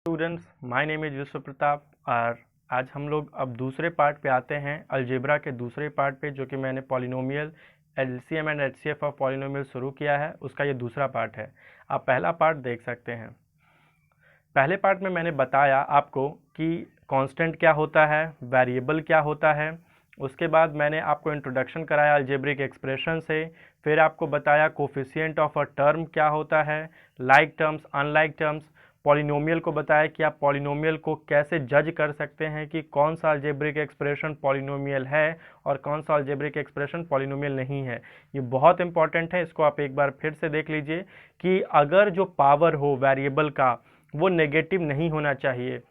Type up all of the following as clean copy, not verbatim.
Students, my name is विश्व प्रताप और आज हम लोग अब दूसरे पार्ट पे आते हैं। अलजेब्रा के दूसरे पार्ट पे, जो कि मैंने polynomial LCM and HCF of polynomial शुरू किया है, उसका ये दूसरा पार्ट है। आप पहला पार्ट देख सकते हैं। पहले पार्ट में मैंने बताया आपको कि कांस्टेंट क्या होता है, वेरिएबल क्या होता है। उसके बाद मैंने आपको इंट्रोडक्शन कराया अलजेब्रिक एक्सप्रेशन से। फिर आपको बताया कोफिशिएंट ऑफ अ टर्म क्या होता है, like terms, unlike terms. Polynomial को बताया कि आप पॉलिनोमियल को कैसे जज कर सकते हैं कि कौन सा अलजेब्रिक एक्सप्रेशन पॉलिनोमियल है और कौन सा अलजेब्रिक एक्सप्रेशन पॉलिनोमियल नहीं है। ये बहुत इंपॉर्टेंट है, इसको आप एक बार फिर से देख लीजिए कि अगर जो पावर हो वेरिएबल का वो नेगेटिव नहीं होना चाहिए,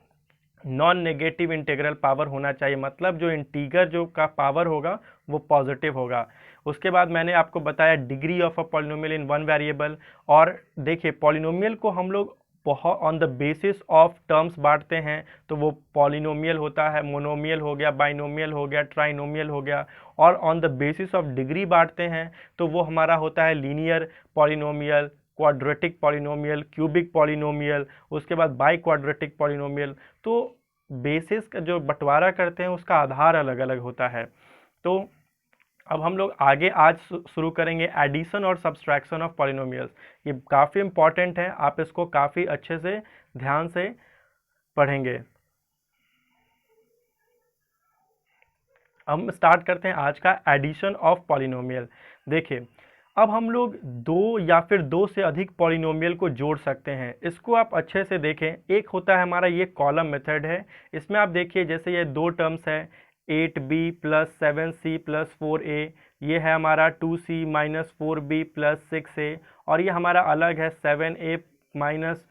नॉन नेगेटिव इंटीग्रल पावर होना चाहिए, मतलब जो इंटीगर जो का पावर होगा वो पॉजिटिव होगा। उसके बाद मैंने आपको बताया degree of a polynomial in one variable. और देखिए पॉलिनोमियल को हम लोग बहुत on the basis of terms बांटते हैं, तो वो पॉलिनोमियल होता है, मोनोमियल हो गया, बाइनोमियल हो गया, ट्राइनोमियल हो गया। और on the basis of degree बांटते हैं तो वो हमारा होता है linear polynomial, quadratic polynomial, cubic polynomial, उसके बाद बाई क्वाड्रेटिक पॉलिनोमियल। तो बेसिस का जो बंटवारा करते हैं उसका आधार अलग अलग होता है। तो अब हम लोग आगे आज शुरू करेंगे एडिशन और सब्सट्रैक्शन ऑफ पॉलिनोमियल्स। ये काफ़ी इंपॉर्टेंट है, आप इसको काफ़ी अच्छे से ध्यान से पढ़ेंगे। हम स्टार्ट करते हैं आज का एडिशन ऑफ पॉलिनोमियल। देखिए अब हम लोग दो या फिर दो से अधिक पॉलिनोमियल को जोड़ सकते हैं। इसको आप अच्छे से देखें। एक होता है हमारा ये कॉलम मेथड है। इसमें आप देखिए जैसे ये दो टर्म्स है 8b plus 7c plus 4a, ये है हमारा 2c minus 4b plus 6a, और ये हमारा अलग है 7a माइनस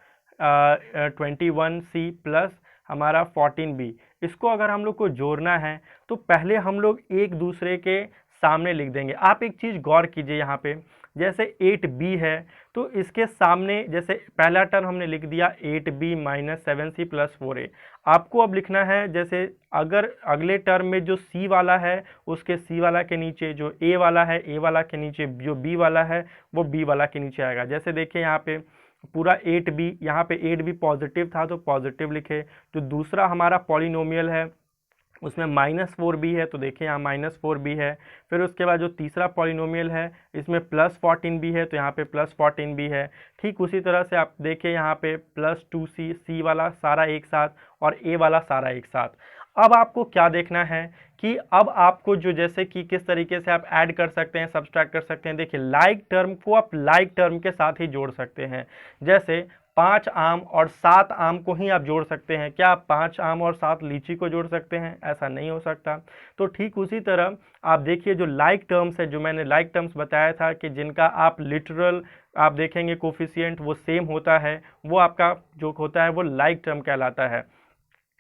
21c प्लस हमारा 14b। इसको अगर हम लोग को जोड़ना है तो पहले हम लोग एक दूसरे के सामने लिख देंगे। आप एक चीज़ गौर कीजिए यहाँ पे, जैसे 8b है तो इसके सामने जैसे पहला टर्म हमने लिख दिया 8b minus 7c plus 4a। आपको अब लिखना है जैसे अगर अगले टर्म में जो c वाला है उसके c वाला के नीचे, जो a वाला है a वाला के नीचे, जो b वाला है वो b वाला के नीचे आएगा। जैसे देखिए यहाँ पे पूरा 8b, यहाँ पे 8b पॉजिटिव था तो पॉजिटिव लिखे। जो दूसरा हमारा पॉलिनोमियल है उसमें -4b है तो देखिए यहाँ -4b है। फिर उसके बाद जो तीसरा पॉलिनोमियल है इसमें +14b है तो यहाँ पे +14b है। ठीक उसी तरह से आप देखिए यहाँ पे +2c, c वाला सारा एक साथ और a वाला सारा एक साथ। अब आपको क्या देखना है कि अब आपको जो जैसे कि किस तरीके से आप ऐड कर सकते हैं, सब्सट्रैक्ट कर सकते हैं। देखिए लाइक टर्म को आप लाइक टर्म के साथ ही जोड़ सकते हैं। जैसे 5 आम और 7 आम को ही आप जोड़ सकते हैं। क्या आप 5 आम और 7 लीची को जोड़ सकते हैं? ऐसा नहीं हो सकता। तो ठीक उसी तरह आप देखिए जो लाइक टर्म्स है, जो मैंने लाइक टर्म्स बताया था कि जिनका आप लिटरल आप देखेंगे कोफिशिएंट वो सेम होता है, वो आपका जो होता है वो लाइक टर्म कहलाता है।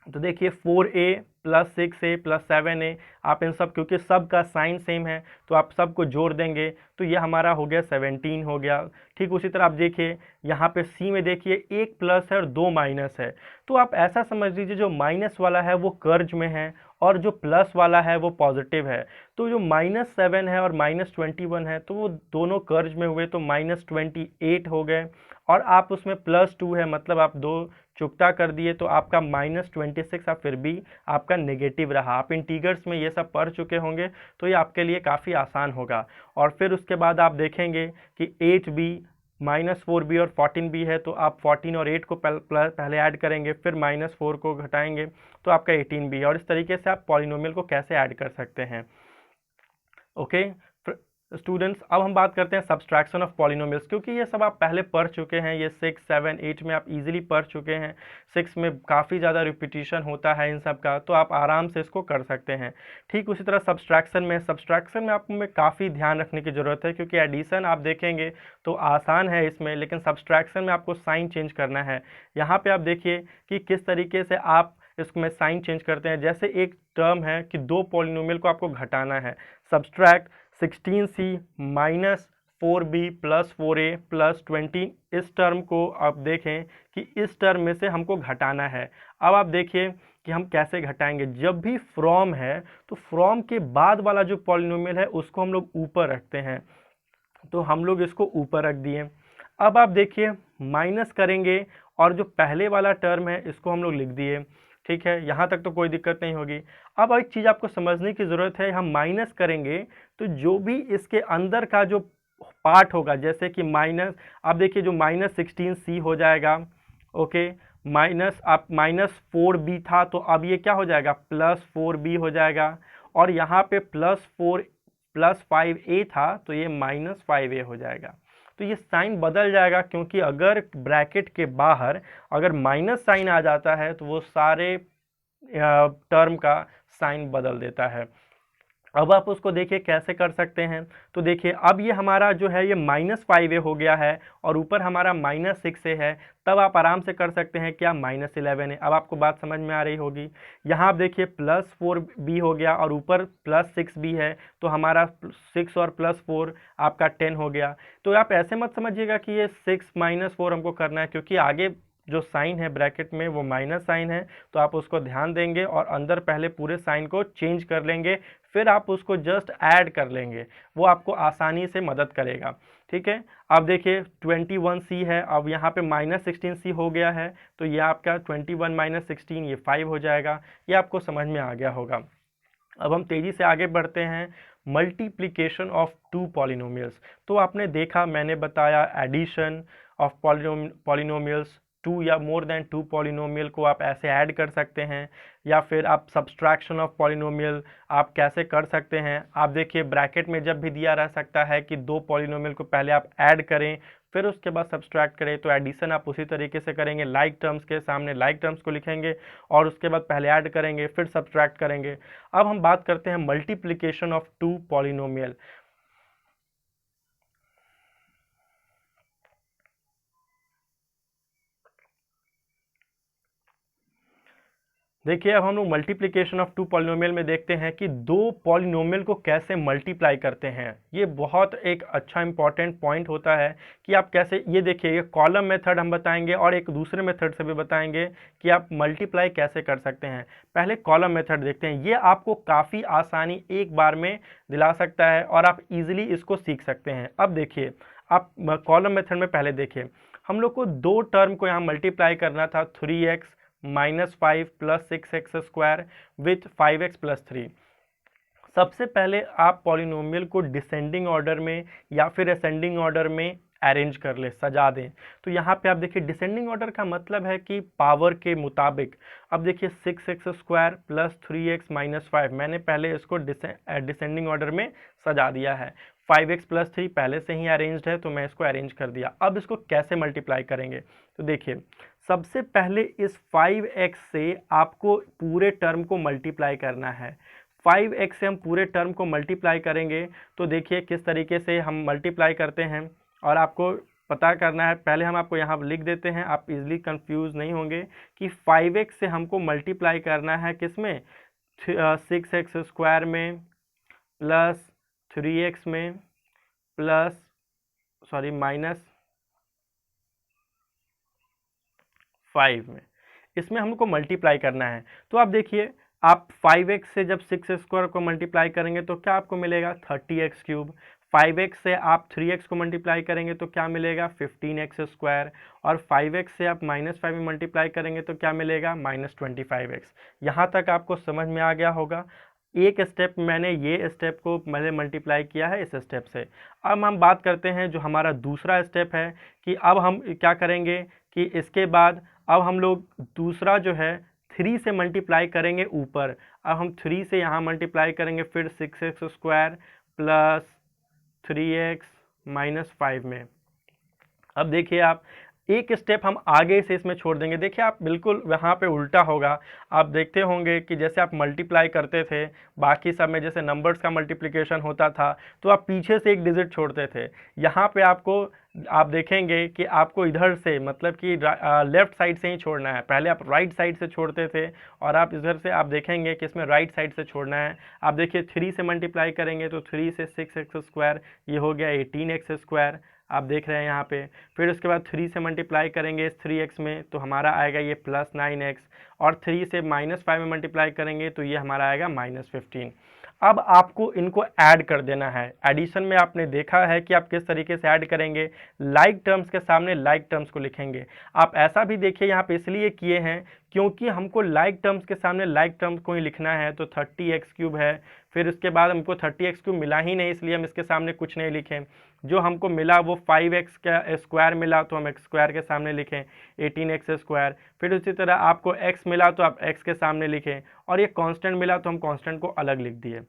तो देखिए 4a plus 6a plus 7a, आप इन सब क्योंकि सब का साइन सेम है तो आप सबको जोड़ देंगे तो ये हमारा हो गया 17 हो गया। ठीक उसी तरह आप देखिए यहाँ पे c में देखिए एक प्लस है और दो माइनस है, तो आप ऐसा समझ लीजिए जो माइनस वाला है वो कर्ज में है और जो प्लस वाला है वो पॉजिटिव है। तो जो -7 है और -21 है तो वो दोनों कर्ज में हुए तो -28 हो गए। और आप उसमें +2 है, मतलब आप दो चुकता कर दिए तो आपका -26 फिर भी आपका नेगेटिव रहा। आप इंटीगर्स में ये सब पढ़ चुके होंगे तो ये आपके लिए काफ़ी आसान होगा। और फिर उसके बाद आप देखेंगे कि 8b -4b और 14b है तो आप 14 और 8 को पहले ऐड करेंगे, फिर -4 को घटाएंगे तो आपका 18b। और इस तरीके से आप पॉलिनोमियल को कैसे ऐड कर सकते हैं। ओके स्टूडेंट्स, अब हम बात करते हैं सब्सट्रैक्शन ऑफ पॉलिनोमियल्स, क्योंकि ये सब आप पहले पढ़ चुके हैं। ये 6, 7, 8 में आप इजीली पढ़ चुके हैं। 6 में काफ़ी ज़्यादा रिपीटिशन होता है इन सब का, तो आप आराम से इसको कर सकते हैं। ठीक उसी तरह सब्सट्रैक्शन में आपको में काफ़ी ध्यान रखने की ज़रूरत है, क्योंकि एडिशन आप देखेंगे तो आसान है इसमें, लेकिन सब्सट्रैक्शन में आपको साइन चेंज करना है। यहाँ पर आप देखिए कि किस तरीके से आप इसमें साइन चेंज करते हैं। जैसे एक टर्म है कि दो पॉलिनोमियल को आपको घटाना है, subtract 16c minus 4b plus 4a plus 20। इस टर्म को आप देखें कि इस टर्म में से हमको घटाना है। अब आप देखिए कि हम कैसे घटाएंगे। जब भी फ्रॉम है तो फ्रॉम के बाद वाला जो पॉलिनोमियल है उसको हम लोग ऊपर रखते हैं, तो हम लोग इसको ऊपर रख दिए। अब आप देखिए माइनस करेंगे और जो पहले वाला टर्म है इसको हम लोग लिख दिए। ठीक है, यहाँ तक तो कोई दिक्कत नहीं होगी। अब एक चीज़ आपको समझने की ज़रूरत है, हम माइनस करेंगे तो जो भी इसके अंदर का जो पार्ट होगा, जैसे कि माइनस, आप देखिए जो -16c हो जाएगा, ओके, माइनस आप -4b था तो अब ये क्या हो जाएगा, +4b हो जाएगा, और यहाँ पे +5a था तो ये -5a हो जाएगा। तो ये साइन बदल जाएगा, क्योंकि अगर ब्रैकेट के बाहर अगर माइनस साइन आ जाता है तो वो सारे टर्म का साइन बदल देता है। अब आप उसको देखिए कैसे कर सकते हैं। तो देखिए अब ये हमारा जो है ये -5a हो गया है और ऊपर हमारा -6a है, तब आप आराम से कर सकते हैं क्या, -11 है। अब आपको बात समझ में आ रही होगी। यहाँ आप देखिए +4b हो गया और ऊपर +6b है, तो हमारा 6 और +4 आपका 10 हो गया। तो आप ऐसे मत समझिएगा कि ये 6 - 4 हमको करना है, क्योंकि आगे जो साइन है ब्रैकेट में वो माइनस साइन है, तो आप उसको ध्यान देंगे और अंदर पहले पूरे साइन को चेंज कर लेंगे, फिर आप उसको जस्ट ऐड कर लेंगे, वो आपको आसानी से मदद करेगा। ठीक है, अब देखिए 21c है, अब यहाँ पे -16c हो गया है, तो ये आपका 21 - 16 ये 5 हो जाएगा। ये आपको समझ में आ गया होगा। अब हम तेज़ी से आगे बढ़ते हैं, मल्टीप्लिकेशन ऑफ टू पॉलिनोमियल्स। तो आपने देखा, मैंने बताया एडिशन ऑफ पॉलिनोमियल्स, टू या मोर देन टू पॉलिनोमियल को आप ऐसे ऐड कर सकते हैं, या फिर आप सब्सट्रैक्शन ऑफ पॉलिनोमियल आप कैसे कर सकते हैं। आप देखिए ब्रैकेट में जब भी दिया रह सकता है कि दो पॉलिनोमियल को पहले आप ऐड करें फिर उसके बाद सब्सट्रैक्ट करें, तो एडिशन आप उसी तरीके से करेंगे, लाइक टर्म्स के सामने लाइक टर्म्स को लिखेंगे और उसके बाद पहले ऐड करेंगे फिर सब्सट्रैक्ट करेंगे। अब हम बात करते हैं मल्टीप्लिकेशन ऑफ टू पॉलिनोमियल। देखिए अब हम लोग मल्टीप्लिकेशन ऑफ टू पॉलिनोमियल में देखते हैं कि दो पॉलिनोमियल को कैसे मल्टीप्लाई करते हैं। ये बहुत एक अच्छा इंपॉर्टेंट पॉइंट होता है कि आप कैसे, ये देखिए ये कॉलम मेथड हम बताएंगे और एक दूसरे मेथड से भी बताएंगे कि आप मल्टीप्लाई कैसे कर सकते हैं। पहले कॉलम मेथड देखते हैं, ये आपको काफ़ी आसानी एक बार में दिला सकता है और आप इजीली इसको सीख सकते हैं। अब देखिए आप कॉलम मेथड में पहले देखिए, हम लोग को दो टर्म को यहाँ मल्टीप्लाई करना था, 3x -5 + 6x square with 5x + 3। सबसे पहले आप पॉलिनोमियल को डिसेंडिंग ऑर्डर में या फिर असेंडिंग ऑर्डर में अरेंज कर ले, सजा दें। तो यहाँ पे आप देखिए डिसेंडिंग ऑर्डर का मतलब है कि पावर के मुताबिक। अब देखिए 6x स्क्वायर + 3x - 5, मैंने पहले इसको डिसेंडिंग ऑर्डर में सजा दिया है। 5x + 3 पहले से ही अरेंज्ड है तो मैं इसको अरेंज कर दिया। अब इसको कैसे मल्टीप्लाई करेंगे, तो देखिए सबसे पहले इस 5x से आपको पूरे टर्म को मल्टीप्लाई करना है। 5x से हम पूरे टर्म को मल्टीप्लाई करेंगे तो देखिए किस तरीके से हम मल्टीप्लाई करते हैं और आपको पता करना है। पहले हम आपको यहाँ लिख देते हैं, आप इजीली कंफ्यूज नहीं होंगे कि 5x से हमको मल्टीप्लाई करना है किस में, 6x स्क्वायर में प्लस 3x में प्लस -5 में, इसमें हमको मल्टीप्लाई करना है। तो आप देखिए आप 5x से जब 6 स्क्वायर को मल्टीप्लाई करेंगे तो क्या आपको मिलेगा, 30x क्यूब। 5x से आप 3x को मल्टीप्लाई करेंगे तो क्या मिलेगा, 15x स्क्वायर। और 5x से आप -5 में मल्टीप्लाई करेंगे तो क्या मिलेगा, -25x। यहाँ तक आपको समझ में आ गया होगा। एक स्टेप मैंने ये स्टेप को मैंने मल्टीप्लाई किया है इस स्टेप से। अब हम बात करते हैं जो हमारा दूसरा स्टेप है कि अब हम क्या करेंगे कि इसके बाद अब हम लोग दूसरा जो है 3 से मल्टीप्लाई करेंगे ऊपर। अब हम 3 से यहाँ मल्टीप्लाई करेंगे फिर 6x स्क्वायर प्लस 3x -5 में। अब देखिए आप एक स्टेप हम आगे से इसमें छोड़ देंगे। देखिए आप बिल्कुल वहाँ पे उल्टा होगा। आप देखते होंगे कि जैसे आप मल्टीप्लाई करते थे बाकी सब में, जैसे नंबर्स का मल्टीप्लिकेशन होता था तो आप पीछे से एक डिजिट छोड़ते थे। यहाँ पे आपको आप देखेंगे कि आपको इधर से मतलब कि लेफ़्ट साइड से ही छोड़ना है। पहले आप राइट साइड से छोड़ते थे और आप इधर से आप देखेंगे कि इसमें राइट साइड से छोड़ना है। आप देखिए 3 से मल्टीप्लाई करेंगे तो 3 से 6x स्क्वायर, ये हो गया 18x स्क्वायर, आप देख रहे हैं यहाँ पे। फिर उसके बाद 3 से मल्टीप्लाई करेंगे इस 3x में तो हमारा आएगा ये +9x, और 3 से -5 में मल्टीप्लाई करेंगे तो ये हमारा आएगा -15। अब आपको इनको ऐड कर देना है। एडिशन में आपने देखा है कि आप किस तरीके से ऐड करेंगे, लाइक टर्म्स के सामने लाइक टर्म्स को लिखेंगे। आप ऐसा भी देखिए यहाँ पे इसलिए किए हैं क्योंकि हमको लाइक टर्म्स के सामने लाइक टर्म्स को ही लिखना है। तो 30x³ है, फिर उसके बाद हमको 30x³ मिला ही नहीं, इसलिए हम इसके सामने कुछ नहीं लिखें। जो हमको मिला वो 5x का स्क्वायर मिला, तो हम x स्क्वायर के सामने लिखें 18x²। फिर उसी तरह आपको x मिला तो आप x के सामने लिखें, और ये कांस्टेंट मिला तो हम कांस्टेंट को अलग लिख दिए।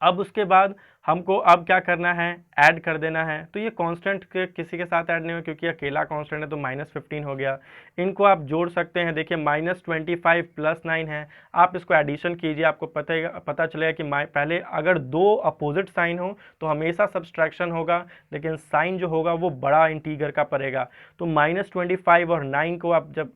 अब उसके बाद हमको अब क्या करना है, ऐड कर देना है। तो ये कांस्टेंट के किसी के साथ ऐड नहीं हो क्योंकि अकेला कांस्टेंट है, तो -15 हो गया। इनको आप जोड़ सकते हैं, देखिए -25 + 9 है। आप इसको एडिशन कीजिए, आपको पता चलेगा कि पहले अगर दो अपोजिट साइन हो तो हमेशा सब्सट्रैक्शन होगा, लेकिन साइन जो होगा वो बड़ा इंटीगर का पड़ेगा। तो -25 और 9 को आप जब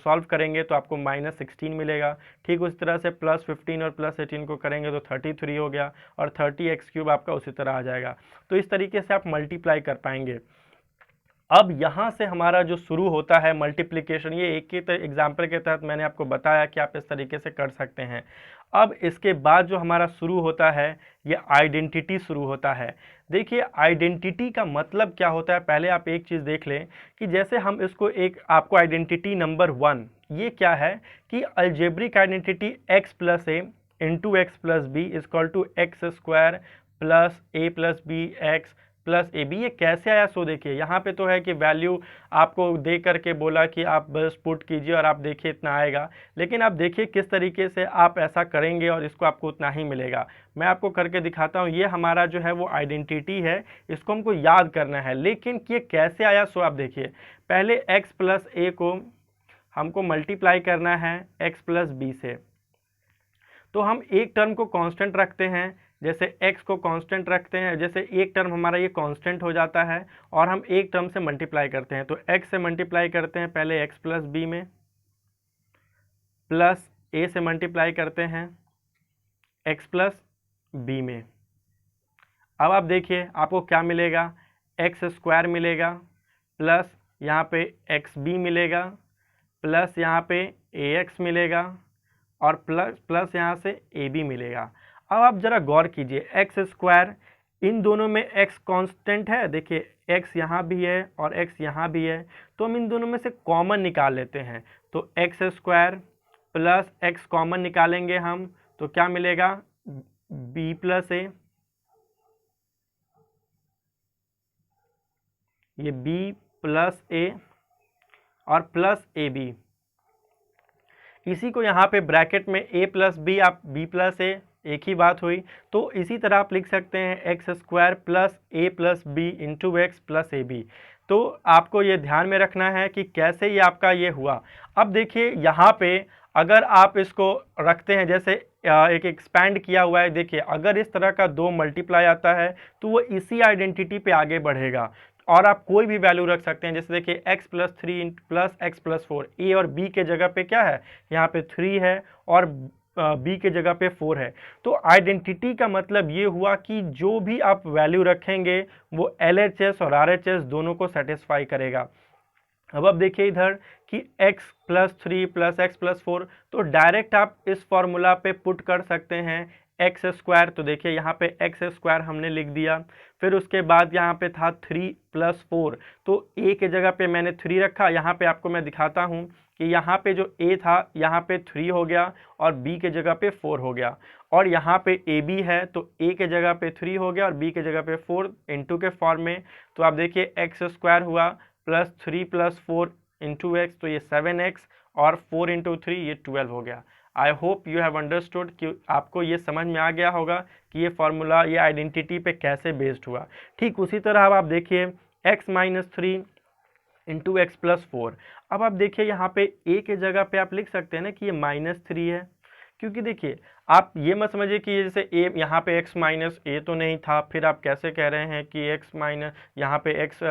सॉल्व करेंगे तो आपको -16 मिलेगा। ठीक उसी तरह से +15 और +18 को करेंगे तो 33 हो गया, और 30x³ आपका उसी तरह आ जाएगा। तो इस तरीके से आप मल्टीप्लाई कर पाएंगे। अब यहाँ से हमारा जो शुरू होता है मल्टीप्लिकेशन, ये एक ही एग्जाम्पल के तहत मैंने आपको बताया कि आप इस तरीके से कर सकते हैं। अब इसके बाद जो हमारा शुरू होता है ये आइडेंटिटी शुरू होता है। देखिए आइडेंटिटी का मतलब क्या होता है, पहले आप एक चीज़ देख लें कि जैसे हम इसको एक आपको आइडेंटिटी नंबर 1 ये क्या है कि algebraic identity x + a into x + b = x² + a + b x + ab। ये कैसे आया सो देखिए, यहाँ पे तो है कि वैल्यू आपको दे करके बोला कि आप बस पुट कीजिए और आप देखिए इतना आएगा, लेकिन आप देखिए किस तरीके से आप ऐसा करेंगे और इसको आपको उतना ही मिलेगा। मैं आपको करके दिखाता हूँ। ये हमारा जो है वो आइडेंटिटी है, इसको हमको याद करना है, लेकिन ये कैसे आया सो आप देखिए। पहले x + a को हमको मल्टीप्लाई करना है x + b से, तो हम एक टर्म को कांस्टेंट रखते हैं, जैसे x को कांस्टेंट रखते हैं, जैसे एक टर्म हमारा ये कांस्टेंट हो जाता है और हम एक टर्म से मल्टीप्लाई करते हैं। तो x से मल्टीप्लाई करते हैं पहले x + b में, प्लस a से मल्टीप्लाई करते हैं x + b में। अब आप देखिए आपको क्या मिलेगा, x² मिलेगा, प्लस यहाँ पे xb मिलेगा, प्लस यहाँ पे ax मिलेगा, और प्लस यहाँ से AB मिलेगा। अब आप ज़रा गौर कीजिए, x², इन दोनों में x कांस्टेंट है, देखिए x यहाँ भी है और x यहाँ भी है, तो हम इन दोनों में से कॉमन निकाल लेते हैं। तो x² + x कॉमन निकालेंगे हम, तो क्या मिलेगा, b + a, ये b + a और प्लस AB। इसी को यहाँ पे ब्रैकेट में a + b, आप b + a, एक ही बात हुई। तो इसी तरह आप लिख सकते हैं x² + a + b into x + ab। तो आपको ये ध्यान में रखना है कि कैसे ये आपका ये हुआ। अब देखिए यहाँ पे अगर आप इसको रखते हैं, जैसे एक एक्सपैंड किया हुआ है, देखिए अगर इस तरह का 2 मल्टीप्लाई आता है तो वो इसी आइडेंटिटी पे आगे बढ़ेगा, और आप कोई भी वैल्यू रख सकते हैं। जैसे देखिए x + 3 + x + 4, a और b के जगह पे क्या है, यहाँ पे 3 है और b के जगह पे 4 है। तो आइडेंटिटी का मतलब ये हुआ कि जो भी आप वैल्यू रखेंगे वो LHS और RHS दोनों को सेटिस्फाई करेगा। अब देखिए इधर कि x + 3 + x + 4, तो डायरेक्ट आप इस फॉर्मूला पे पुट कर सकते हैं x²। तो देखिए यहाँ पे x² हमने लिख दिया, फिर उसके बाद यहाँ पे था 3 + 4, तो a के जगह पे मैंने 3 रखा। यहाँ पे आपको मैं दिखाता हूँ कि यहाँ पे जो a था यहाँ पे 3 हो गया और b के जगह पे 4 हो गया, और यहाँ पे ab है तो a के जगह पे 3 हो गया और b के जगह पे 4 इंटू के फॉर्म में। तो आप देखिए x² हुआ प्लस 3 + 4 इंटू x, तो ये 7x, और 4 × 3 ये 12 हो गया। I hope you have understood कि आपको ये समझ में आ गया होगा कि ये फार्मूला ये आइडेंटिटी पे कैसे बेस्ड हुआ। ठीक उसी तरह अब आप देखिए x - 3 इंटू x + 4। अब आप देखिए यहाँ पे a के जगह पे आप लिख सकते हैं ना कि ये -3 है, क्योंकि देखिए आप ये मत समझिए कि जैसे a यहाँ पे x - a तो नहीं था, फिर आप कैसे कह रहे हैं कि x - यहाँ पे x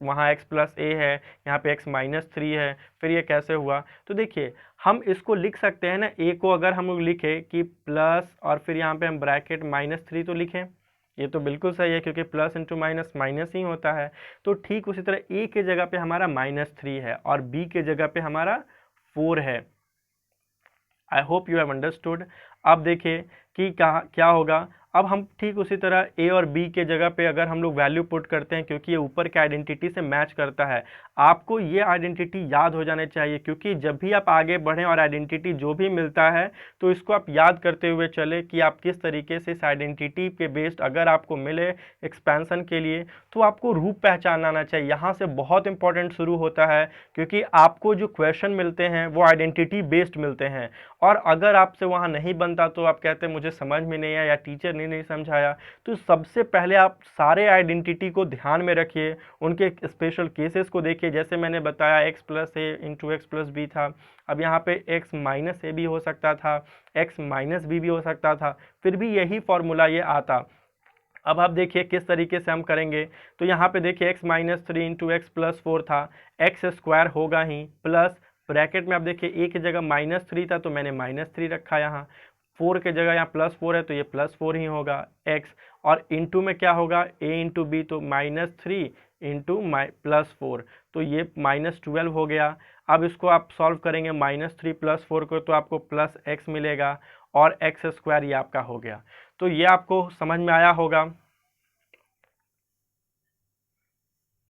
वहाँ x + a है, यहाँ पे x - 3 है, फिर ये कैसे हुआ। तो देखिए हम इसको लिख सकते हैं ना, a को अगर हम लोग लिखें कि प्लस और फिर यहाँ पे हम ब्रैकेट -3 तो लिखें, ये तो बिल्कुल सही है क्योंकि प्लस इंटू माइनस माइनस ही होता है। तो ठीक उसी तरह a के जगह पे हमारा -3 है और b के जगह पे हमारा 4 है। I hope you have understood. अब देखिए कि क्या होगा। अब हम ठीक उसी तरह ए और बी के जगह पे अगर हम लोग वैल्यू पुट करते हैं, क्योंकि ये ऊपर के आइडेंटिटी से मैच करता है। आपको ये आइडेंटिटी याद हो जाने चाहिए, क्योंकि जब भी आप आगे बढ़ें और आइडेंटिटी जो भी मिलता है तो इसको आप याद करते हुए चले कि आप किस तरीके से इस आइडेंटिटी के बेस्ड अगर आपको मिले एक्सपेंशन के लिए तो आपको रूप पहचान आना चाहिए। यहाँ से बहुत इंपॉर्टेंट शुरू होता है, क्योंकि आपको जो क्वेश्चन मिलते हैं वो आइडेंटिटी बेस्ड मिलते हैं, और अगर आपसे वहाँ नहीं बनता तो आप कहते हैं मुझे समझ में नहीं आया या टीचर ने नहीं समझाया। तो सबसे पहले आप सारे आइडेंटिटी को ध्यान में रखिए, उनके स्पेशल केसेस को देखिए। जैसे मैंने बताया x प्लस ए इंटू एक्स प्लस बी था, अब यहाँ पे x माइनस ए भी हो सकता था, x माइनस बी भी हो सकता था, फिर भी यही फॉर्मूला ये आता। अब आप देखिए किस तरीके से हम करेंगे। तो यहाँ पे देखिए x minus three into x plus four था, एक्स स्क्वायर होगा ही, प्लस ब्रैकेट में आप देखिए ए की जगह माइनस थ्री था तो मैंने माइनस थ्री रखा, यहाँ फोर के जगह यहाँ प्लस फोर है तो ये प्लस फोर ही होगा एक्स, और इंटू में क्या होगा ए इंटू बी, तो minus three into plus four, तो ये माइनस ट्वेल्व हो गया। अब इसको आप सॉल्व करेंगे माइनस थ्री प्लस फोर को, तो आपको प्लस एक्स मिलेगा और एक्स स्क्वायर ये आपका हो गया। तो ये आपको समझ में आया होगा।